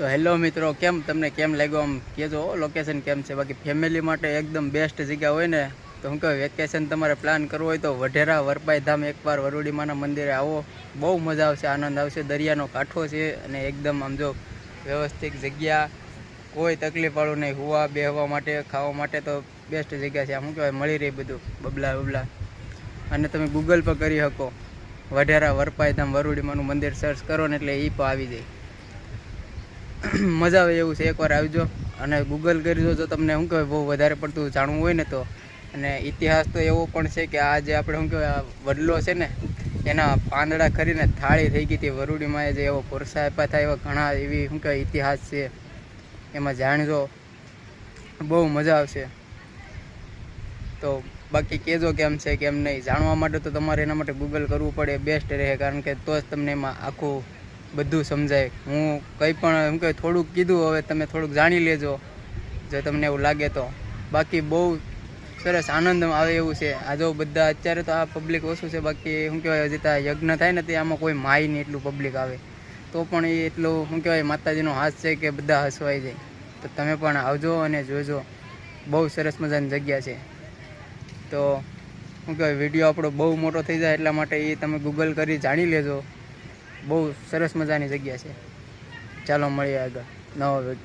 તો હેલો મિત્રો, કેમ તમને કેમ લાગ્યો આમ કહેજો લોકેશન કેમ છે. બાકી ફેમિલી માટે એકદમ બેસ્ટ જગ્યા હોય ને તો હું કહું વેકેશન તમારે પ્લાન કરવો હોય તો વઢેરા વરપાઈ ધામ એકવાર વરુડીમાના મંદિરે આવો. બહુ મજા આવશે, આનંદ આવશે. દરિયાનો કાંઠો છે અને એકદમ આમ જો વ્યવસ્થિત જગ્યા, કોઈ તકલીફવાળું નહીં. હુવા બેહવા માટે, ખાવા માટે તો બેસ્ટ જગ્યા છે. આમ શું કહેવાય, મળી રહી બધું બબલા. અને તમે ગૂગલ પર કરી શકો વઢેરા વરપાઈ ધામ વરુડીમાનું મંદિર સર્ચ કરો ને એટલે એ પણ આવી જાય. મજા આવે એવું છે, એકવાર આવજો અને ગૂગલ કરજો. જો તમને શું કહેવાય બહુ વધારે પડતું જાણવું હોય ને તો. અને ઇતિહાસ તો એવો પણ છે કે આ જે આપણે શું કહેવાય વડલો છે ને એના પાંદડા ખરીને થાળી થઈ ગઈ હતી. વરુડીમાં જે એવો કોરસા આપ્યા હતા એવા ઘણા એવી શું કહેવાય ઇતિહાસ છે, એમાં જાણજો, બહુ મજા આવશે. તો બાકી કહેજો કેમ છે કેમ નહીં. જાણવા માટે તો તમારે એના માટે ગૂગલ કરવું પડે, બેસ્ટ રહે. કારણ કે તો જ તમને એમાં આખું બધું સમજાય. હું કંઈ પણ એમ કહે થોડુંક કીધું, હવે તમે થોડુંક જાણી લેજો જો તમને એવું લાગે તો. બાકી બહુ સરસ આનંદ આવે એવું છે. આ જો બધા અત્યારે તો આ પબ્લિક ઓછું છે, બાકી શું કહેવાય હજી ત્યાં યજ્ઞ થાય ને તે આમાં કોઈ માય નહીં એટલું પબ્લિક આવે તો પણ એ એટલું શું કહેવાય માતાજીનો હાથ છે કે બધા હસવાઈ જાય. તો તમે પણ આવજો અને જોજો, બહુ સરસ મજાની જગ્યા છે. તો શું કહેવાય વિડીયો આપણો બહુ મોટો થઈ જાય એટલા માટે એ તમે ગૂગલ કરી જાણી લેજો. બહુ સરસ મજાની જગ્યા છે. ચાલો મળીએ આગળ નવા